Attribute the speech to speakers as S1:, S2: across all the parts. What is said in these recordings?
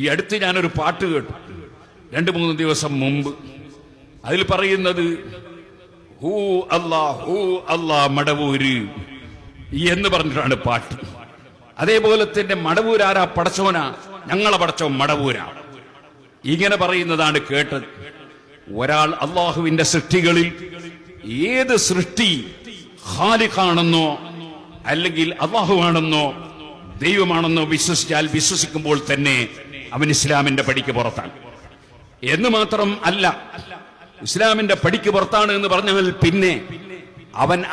S1: ഈ അടുത്ത് ഞാനൊരു പാട്ട് കേട്ടു 2-3 ദിവസം മുമ്പ്. അതിൽ പറയുന്നത് ഹൂ അല്ലാ മടവൂര് എന്ന് പറഞ്ഞിട്ടാണ് പാട്ട്. അതേപോലെ തന്നെ മടവൂരാരാ? പടച്ചോനാ, ഞങ്ങളെ പടച്ചോൻ മടവൂരാ. ഇങ്ങനെ പറയുന്നതാണ് കേട്ടത്. ഒരാൾ അള്ളാഹുവിന്റെ സൃഷ്ടികളിൽ ഏത് സൃഷ്ടി ഖാലിഖാണെന്നോ അല്ലെങ്കിൽ അള്ളാഹുവാണെന്നോ ദൈവമാണെന്നോ വിശ്വസിക്കുമ്പോൾ തന്നെ അവൻ ഇസ്ലാമിന്റെ പടിക്ക് പുറത്താണ്. എന്ന് മാത്രം അല്ല, ഇസ്ലാമിന്റെ പടിക്ക് പുറത്താണ് എന്ന് പറഞ്ഞാൽ പിന്നെ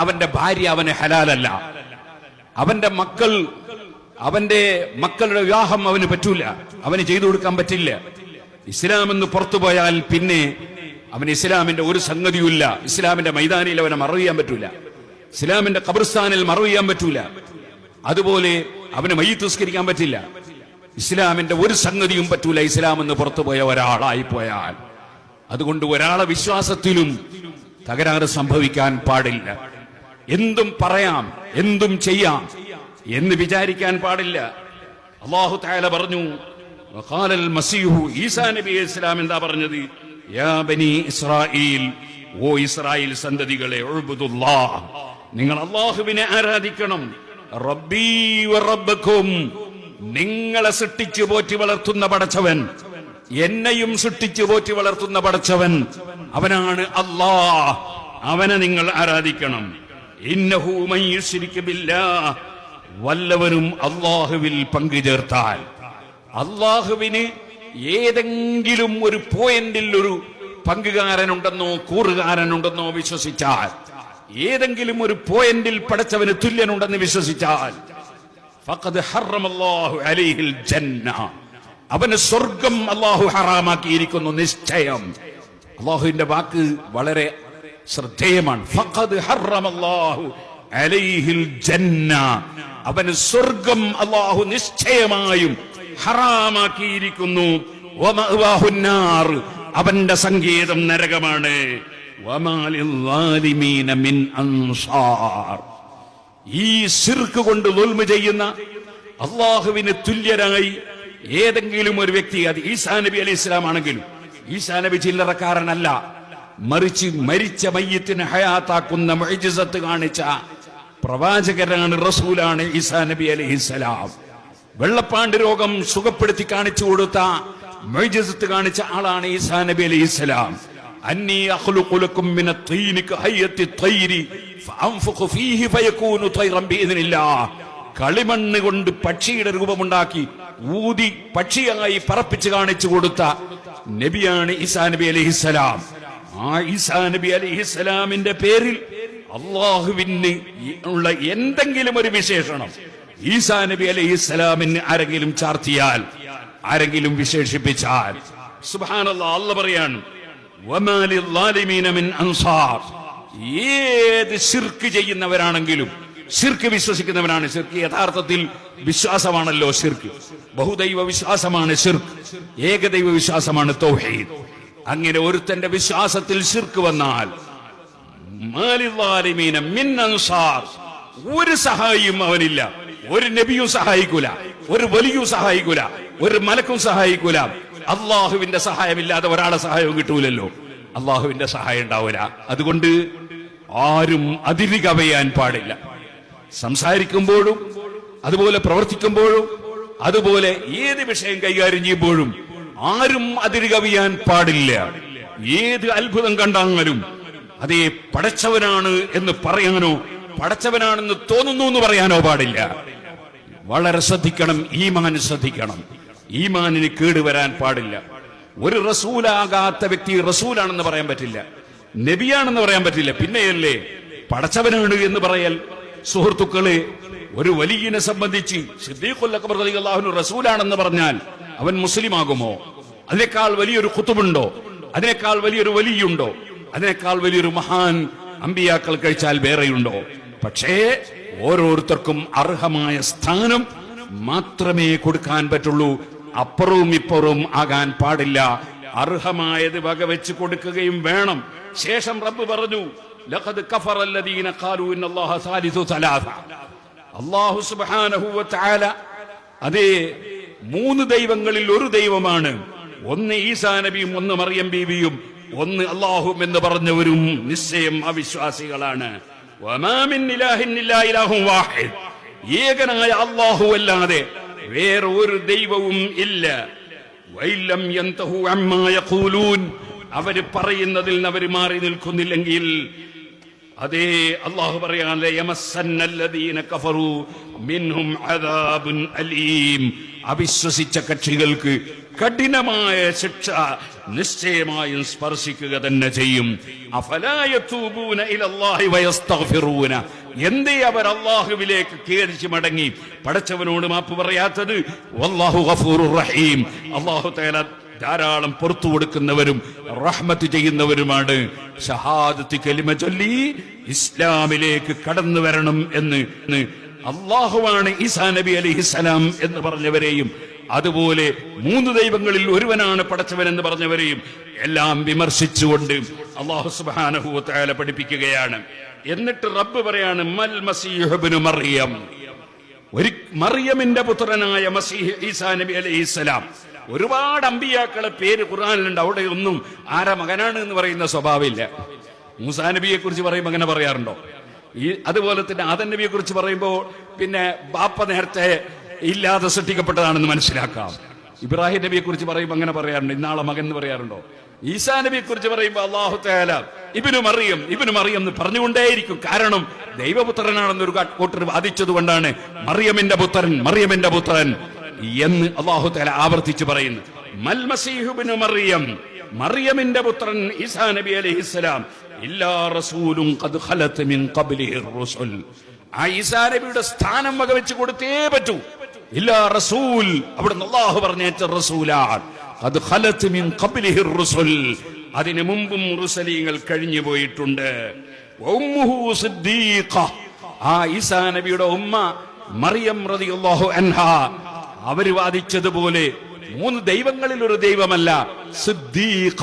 S1: അവന്റെ ഭാര്യ അവന് ഹലാലല്ല, അവന്റെ മക്കളുടെ വിവാഹം അവന് പറ്റൂല, അവന് ചെയ്തു കൊടുക്കാൻ പറ്റില്ല. ഇസ്ലാം എന്ന് പുറത്തു പോയാൽ പിന്നെ അവന് ഇസ്ലാമിന്റെ ഒരു സംഗതിയുമില്ല. ഇസ്ലാമിന്റെ മൈതാനിയിൽ അവനെ മറവിയാൻ പറ്റൂല, ഇസ്ലാമിന്റെ ഖബർസ്ഥാനിൽ മറവിയാൻ പറ്റൂല, അതുപോലെ അവന് മയ്യിത്ത് നിസ്കരിക്കാൻ പറ്റില്ല. ഇസ്ലാമിന്റെ ഒരു സംഗതിയും പറ്റൂല ഇസ്ലാം എന്ന് പുറത്തുപോയ ഒരാളായി പോയാൽ. അതുകൊണ്ട് ഒരാളെ വിശ്വാസത്തിലും തകരാറ് സംഭവിക്കാൻ പാടില്ല. എന്തും പറയാം, എന്തും ചെയ്യാം എന്ന് വിചാരിക്കാൻ പാടില്ല. അല്ലാഹു തആല പറഞ്ഞു, വഖാലൽ മസീഹു, ഈസാ നബി അലൈഹി സ്വലാം എന്താ പറഞ്ഞത്? യാ ബനി ഇസ്രായീൽ, ഓ ഇസ്രായേൽ സന്തതികളെ, ഉഅ്ബുദുല്ലാഹ്, നിങ്ങൾ അല്ലാഹുവിനെ ആരാധിക്കണം. റബ്ബീ വറബ്ബക്കും, നിങ്ങളെ സൃഷ്ടിച്ചു പോറ്റി വളർത്തുന്ന പടച്ചവൻ, എന്നെയും സൃഷ്ടിച്ചു പോറ്റി വളർത്തുന്ന പടച്ചവൻ, അവനാണ് അല്ലാഹ്, അവനെ നിങ്ങൾ ആരാധിക്കണം. ഇന്നഹു മൻ യുശ്രിക് ബില്ലാഹ്, വല്ലവരും അല്ലാഹുവിൽ പങ്കു ചേർത്താൽ, അല്ലാഹുവിന് ഏതെങ്കിലും ഒരു പോയിന്റിൽ ഒരു പങ്കുകാരനുണ്ടെന്നോ കൂറുകാരനുണ്ടെന്നോ വിശ്വസിച്ചാൽ, ഏതെങ്കിലും ഒരു പോയിന്റിൽ പടച്ചവന് തുല്യനുണ്ടെന്ന് വിശ്വസിച്ചാൽ, ഫഖദ് ഹറമല്ലാഹു അലൈഹിൽ ജന്ന, അവന് സ്വർഗം അല്ലാഹു ഹറാമാക്കിയിരിക്കുന്നു നിശ്ചയം. അല്ലാഹുവിന്റെ വാക്ക് വളരെ ശ്രദ്ധേയമാണ്. ഫഖദ് ഹറമല്ലാഹു അലൈഹിൽ ജന്ന, അവന് സ്വർഗം അല്ലാഹു നിശ്ചയമായും ഹറാമാക്കിയിരിക്കുന്നു. വമഅവാഹുന്നാർ, അവന്റെ സങ്കേതം നരകമാണ്. വമാ ലിൽസാലിമീന മിൻ അൻസാർ, ഈ ശിർക്ക് കൊണ്ട് ദുൽമ ചെയ്യുന്ന, അള്ളാഹുവിന് തുല്യരായി ഏതെങ്കിലും ഒരു വ്യക്തി, അത് ഈസാ നബി അലൈഹി സ്വലാം ആണെങ്കിലും, ഈസാ നബി ചില്ലറക്കാരനല്ല, മറിച്ച് മരിച്ച മയ്യത്തിന് ഹയാത്താക്കുന്ന മുഅ്ജിസത്ത് കാണിച്ച പ്രവാചകനാണ്, റസൂലാണ് ഈസാ നബി അലൈഹി സ്വലാം. വെള്ളപ്പാണ്ട് രോഗം സുഖപ്പെടുത്തി കാണിച്ചു കൊടുത്ത മുഅ്ജിസത്ത് കാണിച്ച ആളാണ് ഈസാ നബി അലൈഹി സ്വലാം. അന്നീ അഖ്ലുഖു ലക്കും മിനത് തീനി കഹയ്യത്തി തൈരി ഫഅൻഫുഖു ഫീഹി ഫയകൂനു തൈറൻ ബിഇദ്നില്ലാഹ്, കളിമണ്ണ് കൊണ്ട് പക്ഷിയുടെ രൂപമുണ്ടാക്കി ഊതി പക്ഷിയായി പറപ്പിച്ച് കാണിച്ചു കൊടുത്ത നബിയാണ് ഈസാ നബി അലൈഹിസ്സലാം. ആ ഈസാ നബി അലൈഹിസ്സലാമിന്റെ പേരിൽ അള്ളാഹുവിന് ഉള്ള എന്തെങ്കിലും ഒരു വിശേഷണം ഈസാ നബി അലൈഹിസ്സലാമിന് ആരെങ്കിലും ചാർത്തിയാൽ, ആരെങ്കിലും വിശേഷിപ്പിച്ചാൽ, സുബ്ഹാനല്ലാഹ്, അല്ലാഹ് പറയാണ്, വമാ ലിൽസാലിമീന മിൻ അൻസാർ, ഏത് ശിർക്ക് ചെയ്യുന്നവരാണെങ്കിലും, ശിർക്ക് വിശ്വസിക്കുന്നവരാണ്. ശിർക്ക് യഥാർത്ഥത്തിൽ വിശ്വാസമാണല്ലോ. ശിർക്ക് ബഹുദൈവ വിശ്വാസമാണ്, ശിർക്ക് ഏകദൈവ വിശ്വാസമാണ് തൗഹീദ്. അങ്ങനെ ഒരുത്തന്റെ വിശ്വാസത്തിൽ ശിർക്ക് വന്നാൽ, മാലിൽസാലിമീന മിൻ അൻസാർ, ഒരു സഹായിയും അവനില്ല. ഒരു നബിയും സഹായിക്കൂല, ഒരു വലിയും സഹായിക്കൂല, ഒരു മലക്കും സഹായിക്കൂല. അള്ളാഹുവിന്റെ സഹായമില്ലാതെ ഒരാളെ സഹായവും കിട്ടൂലല്ലോ, അള്ളാഹുവിന്റെ സഹായം ഉണ്ടാവില്ല. അതുകൊണ്ട് ആരും അതിര് കവിയാൻ പാടില്ല. സംസാരിക്കുമ്പോഴും അതുപോലെ പ്രവർത്തിക്കുമ്പോഴും അതുപോലെ ഏത് വിഷയം കൈകാര്യം ചെയ്യുമ്പോഴും ആരും അതിര് കവിയാൻ പാടില്ല. ഏത് അത്ഭുതം കണ്ടാലും അതേ പടച്ചവനാണ് എന്ന് പറയാനോ പടച്ചവനാണെന്ന് തോന്നുന്നു എന്ന് പറയാനോ പാടില്ല. വളരെ ശ്രദ്ധിക്കണം, ഈമാൻ ശ്രദ്ധിക്കണം. ഈമാനിന് കേടുവരാൻ പാടില്ല. ഒരു റസൂലാകാത്ത വ്യക്തി റസൂലാണെന്ന് പറയാൻ പറ്റില്ല, നബിയാണെന്ന് പറയാൻ പറ്റില്ല. പിന്നെയല്ലേ പടച്ചവനാണ് എന്ന് പറയൽ. സുഹൃത്തുക്കളെ, ഒരു വലിയനെ സംബന്ധിച്ച് സിദ്ദീഖുൽ അക്ബർ റളിയല്ലാഹു അൻഹു റസൂലാണെന്ന് പറഞ്ഞാൽ അവൻ മുസ്ലിം ആകുമോ? അതിനേക്കാൾ വലിയൊരു ഖുതുബുണ്ടോ? അതിനേക്കാൾ വലിയൊരു വലിയുണ്ടോ? അതിനേക്കാൾ വലിയൊരു മഹാൻ അമ്പിയാക്കൾ കഴിച്ചാൽ വേറെയുണ്ടോ? പക്ഷേ ഓരോരുത്തർക്കും അർഹമായ സ്ഥാനം മാത്രമേ കൊടുക്കാൻ പറ്റുള്ളൂ. അപ്പുറവും ഇപ്പുറവും ആകാൻ പാടില്ല. അർഹമായത് വകവെച്ച് കൊടുക്കുകയും വേണം. ശേഷം റബ്ബ് പറഞ്ഞു, ലഖദ് കഫറ അല്ലദീന ഖാലൂ ഇന്നല്ലാഹ സാലിസു സലാസ. അല്ലാഹു സുബ്ഹാനഹു വ തആല അതേ മൂന്ന് ദൈവങ്ങളിൽ ഒരു ദൈവമാണ്. ഒന്ന് ഈസാ നബിയും, ഒന്ന് മറിയം ബീവിയും, ഒന്ന് അല്ലാഹും എന്ന് പറഞ്ഞവരും നിശ്ചയം അവിശ്വാസികളാണ്. വമാ മിൻ ഇലാഹിൻ ഇല്ലാ ഇലാഹുൻ വാഹിദ്, ഏകനായ അല്ലാഹു അല്ലാതെ വേറെ ഒരു ദൈവവും ഇല്ല. വൈലം യന്തഹു അമ്മാ യഖൂലൂൻ, അവര് പറയുന്നതിൽ നിന്ന് അവര് മാറി നിൽക്കുന്നില്ലെങ്കിൽ അതേ അല്ലാഹു പറയാൻ യമസ്സന്നല്ലദീന കഫറു മിൻഹും അദാബുൻ അലീം, അവിശ്വസിച്ച കക്ഷികൾക്ക് കഠിനമായ ശിക്ഷ നിശ്ചയമായും സ്പർശിക്കുക തന്നെ ചെയ്യും. അഫലാ യതൂബൂന ഇലല്ലാഹി വയസ്തഗ്ഫിറൂന, എന്തേ അവർ അല്ലാഹുവിലേക്ക് ഖേദിച്ച് മടങ്ങി പടച്ചവനോട് മാപ്പ് പറയാത്തത്? വല്ലാഹു ഗഫൂറുർ റഹീം, അല്ലാഹു തആല ധാരാളം പുറത്തു കൊടുക്കുന്നവരും റഹ്മത്ത് ചെയ്യുന്നവരുമാണ്. ഷഹാദത്ത് കലിമ ചൊല്ലി ഇസ്ലാമിലേക്ക് കടന്നു വരണം എന്ന് അല്ലാഹുവാണ് ഈസാ നബി അലൈഹിസ്സലാം എന്ന് പറഞ്ഞവരെയും, അതുപോലെ മൂന്ന് ദൈവങ്ങളിൽ ഒരുവനാണ് പടച്ചവൻ എന്ന് പറഞ്ഞവരെയും എല്ലാം വിമർശിച്ചുകൊണ്ട് അല്ലാഹു സുബ്ഹാനഹു വ തആല പഠിപ്പിക്കുകയാണ്. എന്നിട്ട് റബ്ബ് പറയാണ് മൽ മസീഹ് ഇബ്നു മറിയം, ഒരു മറിയമിന്റെ പുത്രനായ മസീഹ് ഈസാ നബി അലൈഹിസ്സലാം. ഒരുപാട് അമ്പിയാക്കളെ പേര് ഖുർആനിലുണ്ട്, അവിടെ ഒന്നും ആരാ മകനാണ് എന്ന് പറയുന്ന സ്വഭാവമില്ല. മൂസാ നബിയെ കുറിച്ച് പറയുമ്പോൾ അങ്ങനെ പറയാറുണ്ടോ? അതുപോലെ തന്നെ ആദം നബിയെ കുറിച്ച് പറയുമ്പോൾ പിന്നെ ബാപ്പ നേരത്തെ ഇല്ലാതെ സൃഷ്ടിക്കപ്പെട്ടതാണെന്ന് മനസ്സിലാക്കാം. ഇബ്രാഹിം നബിയെ കുറിച്ച് പറയുമ്പോൾ അങ്ങനെ പറയാറുണ്ട്, ഇന്നാളെ മകൻ എന്ന് പറയാറുണ്ടോ? ഈസാ നബിയെ കുറിച്ച് പറയുമ്പോൾ അല്ലാഹു തആല ഇബ്നു മറിയം എന്ന് പറഞ്ഞുകൊണ്ടേയിരിക്കും. കാരണം ദൈവപുത്രനാണെന്നൊരു കൂട്ടർ വാദിച്ചത് കൊണ്ടാണ് മറിയമിന്റെ പുത്രൻ എന്ന് അല്ലാഹു തആല ആവർത്തിച്ച് പറയുന്നു. മൽ മസീഹു ഇബ്നു മറിയം, മറിയമിന്റെ പുത്രൻ ഈസാ നബി അലൈഹിസ്സലാം, ഇല്ലാ റസൂലുൻ ഖദ് ഖലത് മിൻ ഖബ്ലിഹി റുസുൽ, ആ ഈസാ നബിയുടെ സ്ഥാനം വകവെച്ച് കൊടുത്തേ പറ്റൂ. ഇല്ലാ റസൂൽ, അവിടുന്ന് അല്ലാഹു പറഞ്ഞേച്ച റസൂലാണ്. ഖദ് ഖലത് മിൻ ഖബ്ലിഹി റുസുൽ, അതിനു മുമ്പും റുസലീങ്ങൾ കഴിഞ്ഞു പോയിട്ടുണ്ട്. ഉമ്മുഹു സിദ്ദീഖ, ആ ഈസാ നബിയുടെ ഉമ്മ മറിയം റളിയല്ലാഹു അൻഹാ, അവര് വാദിച്ചതുപോലെ മൂന്ന് ദൈവങ്ങളിൽ ഒരു ദൈവമല്ല, സിദ്ദീഖ,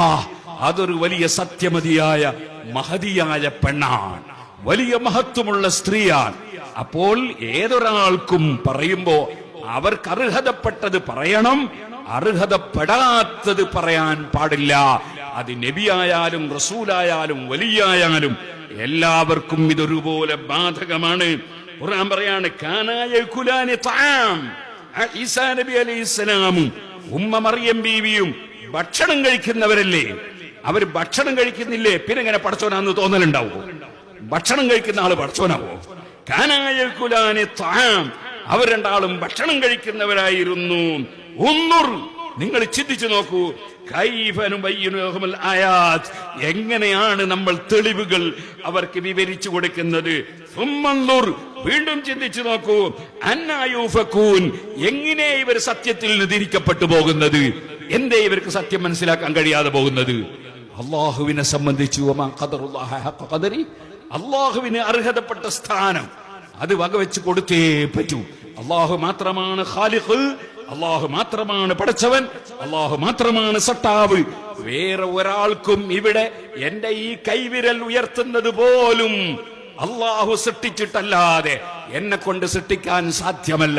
S1: അതൊരു വലിയ സത്യമതിയായ മഹതിയായ പെണ്ണാണ്, വലിയ മഹത്വമുള്ള സ്ത്രീയാണ്. അപ്പോൾ ഏതൊരാൾക്കും പറയുമ്പോ അവർക്ക് അർഹതപ്പെട്ടത് പറയണം, അർഹതപ്പെടാത്തത് പറയാൻ പാടില്ല. അത് നബിയായാലും റസൂലായാലും വലിയായാലും എല്ലാവർക്കും ഇതൊരുപോലെ ബാധകമാണ്. ഖുർആൻ പറയാണ് കാനായ യകുലാനി തആം, ഈസാ നബി അലൈഹിസ്സലാമും ഉമ്മ മറിയം ബീവിയും ഭക്ഷണം കഴിക്കുന്നവരല്ലേ? അവർ ഭക്ഷണം കഴിക്കുന്നില്ലേ? പിന്നെ എങ്ങനെ പടച്ചോനാന്ന് തോന്നലുണ്ടാവോ? ഭക്ഷണം കഴിക്കുന്ന ആള് പടച്ചോനാവോ? കാനായ യകുലാനി തആം, അവർ രണ്ടാളും ഭക്ഷണം കഴിക്കുന്നവരായിരുന്നു. ഉന്നുർ, നിങ്ങൾ ചിന്തിച്ചു നോക്കൂ, എങ്ങനെയാണ് നമ്മൾ തെളിവുകൾ അവർക്ക് വിവരിച്ചു കൊടുക്കുന്നത്. വീണ്ടും ചിന്തിച്ചു നോക്കൂ, അന്നായൂഫകൂൻ, എങ്ങനെ ഇവർ സത്യത്തിൽ നിന്ന് തിരിക്കപ്പെട്ടു പോകുന്നത്? എന്തേ ഇവർക്ക് സത്യം മനസ്സിലാക്കാൻ കഴിയാതെ പോകുന്നത്? അള്ളാഹുവിനെ സംബന്ധിച്ചു അള്ളാഹുവിന് അർഹതപ്പെട്ട സ്ഥാനം അത് വകവെച്ച് കൊടുത്തേ പറ്റൂ. അള്ളാഹു മാത്രമാണ് ഖാലിഖ്, അള്ളാഹു മാത്രമാണ് പടച്ചവൻ, അള്ളാഹു മാത്രമാണ് സട്ടാവ്. വേറെ ഒരാൾക്കും ഇവിടെ എന്റെ ഈ കൈവിരൽ ഉയർത്തുന്നത് പോലും അള്ളാഹു സൃഷ്ടിച്ചിട്ടല്ലാതെ എന്നെ കൊണ്ട് സൃഷ്ടിക്കാൻ സാധ്യമല്ല.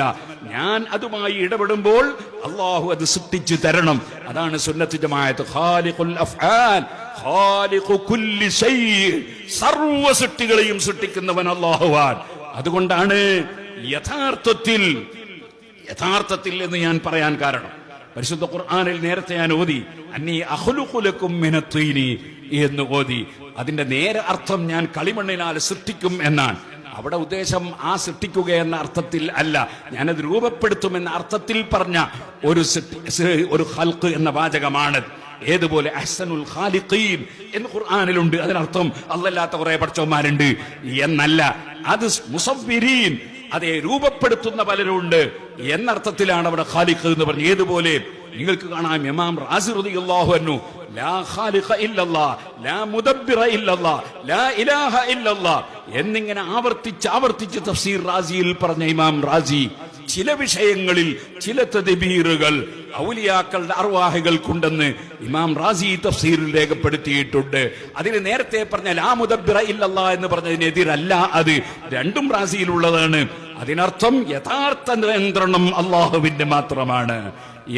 S1: ഞാൻ അതുമായി ഇടപെടുമ്പോൾ അള്ളാഹു അത് സൃഷ്ടിച്ചു തരണം. അതാണ് സുന്നത്ത് ജമാഅത്ത്. ഖാലിഖുൽ അഫ്ആൽ, ഖാലിഖു കുല്ലി ശൈ, സർവ്വ സൃഷ്ടികളെയും സൃഷ്ടിക്കുന്നവൻ അള്ളാഹുവാൻ. അതുകൊണ്ടാണ് യഥാർത്ഥത്തിൽ എന്ന് ഞാൻ പറയാൻ കാരണം, പരിശുദ്ധ ഖുർആനിൽ നേരത്തെ ഞാൻ ഓതി അന്നീ അഖ്ലുഖു ലക്കും മിനത്തീനി എന്ന് ഓതി. അതിന്റെ നേരെ അർത്ഥം ഞാൻ കളിമണ്ണിനാൽ സൃഷ്ടിക്കും എന്നാണ്. അവിടെ ഉദ്ദേശം ആ സൃഷ്ടിക്കുക എന്ന അർത്ഥത്തിൽ അല്ല, ഞാനത് രൂപപ്പെടുത്തുമെന്ന അർത്ഥത്തിൽ പറഞ്ഞ ഒരു ഖൽഖ് എന്ന വാചകമാണ്. ഏതുപോലെ അഹ്സനുൽ ഖാലിഖീൻ എന്ന് ഖുർആനിലുണ്ട്. അതിനർത്ഥം അല്ലാത്ത കുറെ പടച്ചവന്മാരുണ്ട് എന്നല്ല. അത് മുസവ്വിരീൻ, അതെ രൂപപ്പെടുത്തുന്ന പലരുണ്ട് എന്നർത്ഥത്തിലാണ് അവിടെ ഖാലിഖ് എന്ന് പറഞ്ഞു. ഏതുപോലെ നിങ്ങൾക്ക് കാണാം ഇമാം റാസി റളിയല്ലാഹു അൻഹു ലാ ഖാലിഖ ഇല്ലല്ലാഹ്, ലാ മുദബ്ബിറ ഇല്ലല്ലാഹ്, ലാ ഇലാഹ ഇല്ലല്ലാഹ് എന്നിങ്ങനെ ആവർത്തിച്ച് തഫ്സീർ റാസിയിൽ പറഞ്ഞ ഇമാം റാസി ചില വിഷയങ്ങളിൽ ചില തദ്ബീറുകൾ ഔലിയാക്കളുടെ അർവാഹികൾക്കുണ്ടെന്ന് ഇമാം റാസി തഫ്സീറിൽ രേഖപ്പെടുത്തിയിട്ടുണ്ട്. അതിന് നേരത്തെ പറഞ്ഞ ലാ മുദബ്ബിറ ഇല്ലല്ലാഹ് എന്ന് പറഞ്ഞതിനെതിരല്ല, അത് രണ്ടും റാസിയിലുള്ളതാണ്. അതിനർത്ഥം യഥാർത്ഥ നിയന്ത്രണം അള്ളാഹുവിന്റെ മാത്രമാണ്.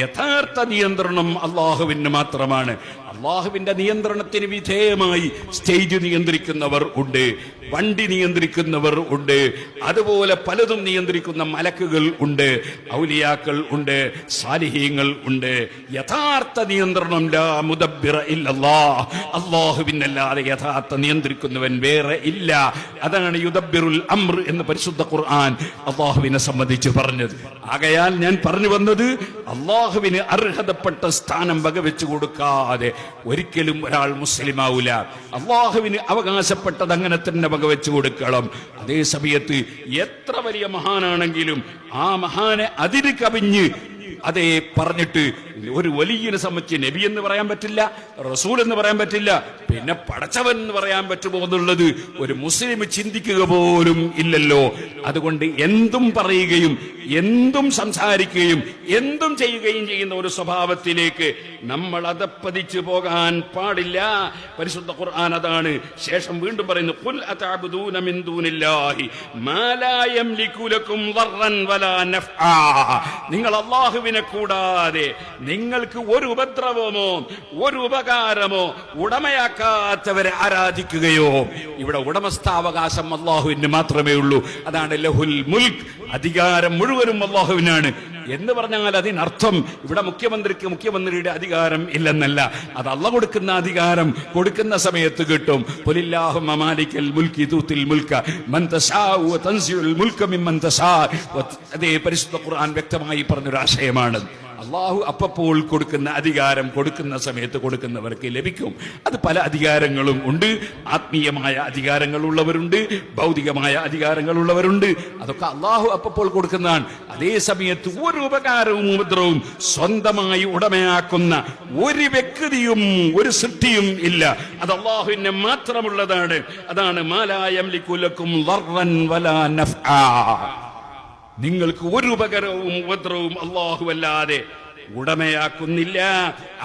S1: യഥാർത്ഥ നിയന്ത്രണം അള്ളാഹുവിന് മാത്രമാണ്. അള്ളാഹുവിന്റെ നിയന്ത്രണത്തിന് വിധേയമായി സ്റ്റേജ് നിയന്ത്രിക്കുന്നവർ ഉണ്ട്, വണ്ടി നിയന്ത്രിക്കുന്നവർ ഉണ്ട്, അതുപോലെ പലതും നിയന്ത്രിക്കുന്ന മലക്കുകൾ ഉണ്ട്, ഔലിയാക്കൾ ഉണ്ട്, സാലിഹീങ്ങൾ ഉണ്ട്. യഥാർത്ഥ നിയന്ത്രണം ലാ മുദബ്ബിറ ഇല്ലല്ലാഹ്, അള്ളാഹുവിനല്ലാതെ യഥാർത്ഥ നിയന്ത്രിക്കുന്നവൻ വേറെ ഇല്ല. അതാണ് യുദബ്ബിറുൽ അംർ എന്ന് പരിശുദ്ധ ഖുർആൻ അള്ളാഹുവിനെ സംബന്ധിച്ച് പറഞ്ഞത്. ആകയാൽ ഞാൻ പറഞ്ഞു വന്നത്, അള്ളാഹുവിന് അർഹതപ്പെട്ട സ്ഥാനം വകവെച്ചു കൊടുക്കാതെ ഒരിക്കലും ഒരാൾ മുസ്ലിം ആവൂല. അള്ളാഹുവിന് അവകാശപ്പെട്ടത് അങ്ങനെ തന്നെ വകവെച്ചു കൊടുക്കണം. അതേ സമയത്ത് എത്ര വലിയ മഹാനാണെങ്കിലും ആ മഹാനെ അതിര് കവിഞ്ഞ് അതേ പറഞ്ഞിട്ട് ഒരു വലിയനെ സംബന്ധിച്ച് നബി എന്ന് പറയാൻ പറ്റില്ല, റസൂൽ എന്ന് പറയാൻ പറ്റില്ല, പിന്നെ പടച്ചവൻ എന്ന് പറയാൻ പറ്റുമോ എന്നുള്ളത് ഒരു മുസ്ലിം ചിന്തിക്കുക പോലും ഇല്ലല്ലോ. അതുകൊണ്ട് എന്തും പറയുകയും എന്തും സംസാരിക്കുകയും എന്തും ചെയ്യുകയും ചെയ്യുന്ന ഒരു സ്വഭാവത്തിലേക്ക് നമ്മൾ അതപ്പതിച്ചു പോകാൻ പാടില്ല. പരിശുദ്ധ ഖുർആൻ അതാണ് ശേഷം വീണ്ടും പറയുന്നു, ഖുൽ അതഅബുദൂന മിൻ ദൂനില്ലാഹി മാ ലാ യംലികു ലക്കും ദർറൻ വലാ നഫ്ആ. നിങ്ങൾ അല്ലാഹുവിനെ കൂടാതെ നിങ്ങൾക്ക് ഒരു ഉപദ്രവമോ ഒരു ഉപകാരമോ ഉടമയാക്കാത്തവരെ ആരാധിക്കുകയോ. ഇവിടെ ഉടമസ്ഥാവകാശം അല്ലാഹുവിന് മാത്രമേ ഉള്ളൂ. അതാണ് ലഹുൽ മുൽക്ക്, അധികാരം മുഴുവനും അല്ലാഹുവിനാണ് എന്ന് പറഞ്ഞാൽ അതിനർത്ഥം ഇവിടെ മുഖ്യമന്ത്രിയുടെ അധികാരം ഇല്ലെന്നല്ല. അത് അല്ലാഹു കൊടുക്കുന്ന അധികാരം കൊടുക്കുന്ന സമയത്ത് കിട്ടും. ഖുലില്ലാഹുമ്മ മാലിക്കൽ മുൽക്കി തൂത്തിൽ മുൽക മൻ തശാഉ വതൻസിഉൽ മുൽക മിമ്മൻ തശാ. അതേ പരിശുദ്ധ ഖുർആൻ വ്യക്തമായി പറഞ്ഞൊരു ആശയമാണ്. അള്ളാഹു അപ്പോൾ കൊടുക്കുന്ന അധികാരം കൊടുക്കുന്ന സമയത്ത് കൊടുക്കുന്നവർക്ക് ലഭിക്കും. അത് പല അധികാരങ്ങളും ഉണ്ട്. ആത്മീയമായ അധികാരങ്ങളുള്ളവരുണ്ട്, ഭൗതികമായ അധികാരങ്ങളുള്ളവരുണ്ട്. അതൊക്കെ അള്ളാഹു അപ്പോൾ കൊടുക്കുന്നതാണ്. അതേ സമയത്ത് ഒരു ഉപകാരവും ഉപദ്രവവും സ്വന്തമായി ഉടമയാക്കുന്ന ഒരു വ്യക്തിയും ഒരു സൃഷ്ടിയും ഇല്ല. അത് അള്ളാഹുവിന് മാത്രമുള്ളതാണ്. അതാണ് മാ ലാ യംലികു ലക്കും ദർറൻ വലാ നഫ്ആ. നിങ്ങൾക്ക് ഒരു ഉപകരവും ഉപദ്രവവും അല്ലാഹുവല്ലാതെ ഉടമയാക്കുന്നില്ല.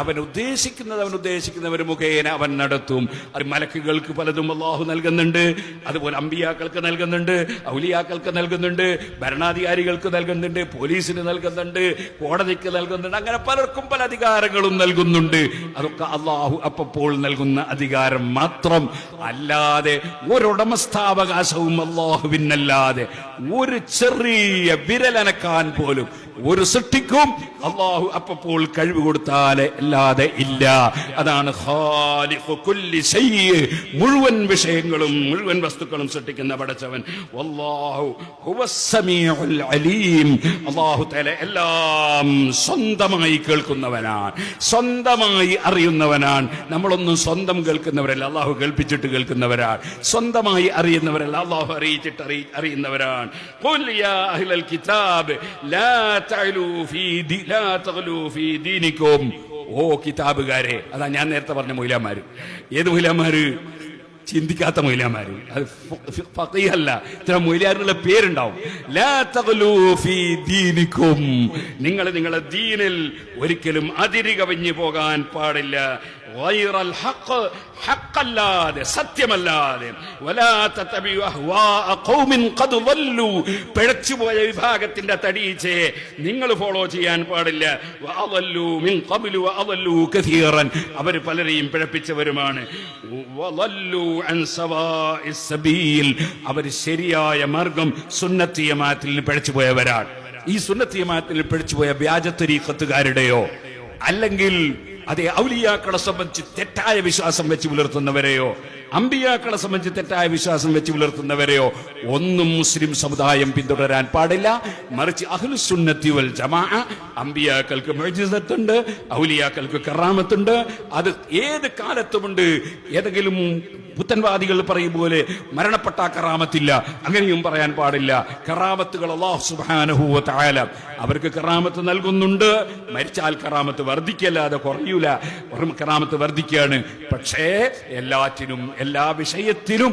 S1: അവൻ ഉദ്ദേശിക്കുന്നവർ മുഖേന അവൻ നടത്തും. അത് മലക്കുകൾക്ക് പലതും അല്ലാഹു നൽകുന്നുണ്ട്, അതുപോലെ അമ്പിയാക്കൾക്ക് നൽകുന്നുണ്ട്, ഔലിയാക്കൾക്ക് നൽകുന്നുണ്ട്, ഭരണാധികാരികൾക്ക് നൽകുന്നുണ്ട്, പോലീസിന് നൽകുന്നുണ്ട്, കോടതിക്ക് നൽകുന്നുണ്ട്. അങ്ങനെ പലർക്കും പല അധികാരങ്ങളും നൽകുന്നുണ്ട്. അതൊക്കെ അല്ലാഹു അപ്പോൾ നൽകുന്ന അധികാരം മാത്രം. അല്ലാതെ ഒരുടമസ്ഥാവകാശവും അല്ലാഹുവിനല്ലാതെ ഒരു ചെറിയ വിരലനക്കാൻ പോലും ഒരു സൃഷ്ടിക്കും അല്ലാഹു അപ്പോൾ കഴിവ് കൊടുത്താലേ അല്ലാതെ ഇല്ല. അതാണ് ഖാലിഖു കുല്ലി ശൈഇ, മുഴുവൻ വിഷയങ്ങളും മുഴുവൻ വസ്തുക്കളും സൃഷ്ടിക്കുന്ന പടച്ചവൻ. വല്ലാഹു ഹുവസ് സമീഉൽ അലീം. അല്ലാഹു തആല എല്ലാം സ്വന്തമായി കേൾക്കുന്നവനാണ്, സ്വന്തമായി അറിയുന്നവനാണ്. നമ്മളൊന്നും സ്വന്തം കേൾക്കുന്നവരല്ല, അല്ലാഹു കേൾപ്പിച്ചിട്ട് കേൾക്കുന്നവരാണ്. സ്വന്തമായി അറിയുന്നവരല്ല, അല്ലാഹു അറിയിച്ചിട്ട് അറിയുന്നവരാണ്. ഖുൽ യാ അഹ്ലൽ കിതാബ് ലാ തഅലൂ ഫീ ദീനിക്കും. ഓ കിതാബുകാരെ, അതാ ഞാൻ നേരത്തെ പറഞ്ഞ മൗലവിമാര്. ഏത് മൗലവിമാര്? ചിന്തിക്കാത്ത മൗലവിമാര്. അത് ഫഖീഹല്ല, ഇത്ര മൗലവിമാരുടെ പേരുണ്ടാവും. ലാ തഗ്ലൂ ഫീ ദീനിക്കും. നിങ്ങൾ നിങ്ങളുടെ ദീനിൽ ഒരിക്കലും അതിര് കവിഞ്ഞു പോകാൻ പാടില്ല. ഗൈറൽ ഹഖ്, ഹഖല്ലാതെ സത്യമല്ലാതെ. വലാ തതബിഉ അഹ്വാഅ ഖൗമിൻ ഖദ് ളല്ലു, പിഴച്ചുപോയ വിഭാഗത്തിന്റെ തടീച്ചയെ നിങ്ങൾ ഫോളോ ചെയ്യാൻ പാടില്ല. വഅളല്ലു മിൻ ഖബ്ലു വഅളല്ലു കസീറൻ, അവർ പലരെയും പിഴപ്പിച്ചവരുമാണ്. വളല്ലു അൻ സവാഇസ് സബീൽ, അവർ ശരിയായ മാർഗം സുന്നത്തി ജമാഅത്തിൽ പിഴച്ചുപോയവരാണ്. ഈ സുന്നത്തി ജമാഅത്തിൽ പിഴച്ചുപോയ വ്യാജ തരീഖത്തുകാരുടെയോ അല്ലെങ്കിൽ അതേ ഔലിയാക്കളെ സംബന്ധിച്ച് തെറ്റായ വിശ്വാസം വെച്ച് പുലർത്തുന്നവരെയോ അമ്പിയാക്കളെ സംബന്ധിച്ച് തെറ്റായ വിശ്വാസം വെച്ച് പുലർത്തുന്നവരെയോ ഒന്നും മുസ്ലിം സമുദായം പിന്തുടരാൻ പാടില്ല. മറിച്ച് അഹ്ലുസ് സുന്നത്തി വൽ ജമാഅ, അമ്പിയാക്കൾക്ക് മുഅ്ജിസത്തുണ്ട്, ഔലിയാക്കൾക്ക് കറാമത്തുണ്ട്. അത് ഏത് കാലത്തുമുണ്ട്. ഏതെങ്കിലും പുത്തൻവാദികൾ പറയും പോലെ മരണപ്പെട്ട കറാമത്തില്ല, അങ്ങനെയും പറയാൻ പാടില്ല. കറാമത്തുകൾ അല്ലാഹു സുബ്ഹാനഹു വ തആല അവർക്ക് കറാമത്ത് നൽകുന്നുണ്ട്. മരിച്ചാൽ കറാമത്ത് വർദ്ധിക്കല്ലാതെ കുറയൂല. കറാമത്ത് വർദ്ധിക്കുകയാണ്. പക്ഷേ എല്ലാറ്റിനും എല്ലാ വിഷയത്തിലും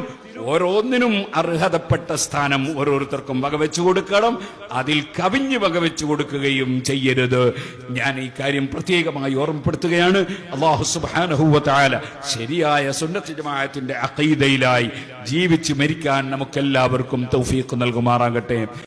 S1: ഓരോന്നിനും അർഹതപ്പെട്ട സ്ഥാനം ഓരോരുത്തർക്കും വകവെച്ചു കൊടുക്കണം. അതിൽ കവിഞ്ഞ് വകവെച്ചു കൊടുക്കുകയും ചെയ്യരുത്. ഞാൻ ഈ കാര്യം പ്രത്യേകമായി ഓർമ്മപ്പെടുത്തുകയാണ്. അല്ലാഹു സുബ്ഹാനഹു വ തആല ശരിയായ സുന്നത്ത് ജമാഅത്തിന്റെ അഖീദയിലായി ജീവിച്ച് മരിക്കാൻ നമുക്കെല്ലാവർക്കും തൗഫീഖ് നൽകുമാറാകട്ടെ.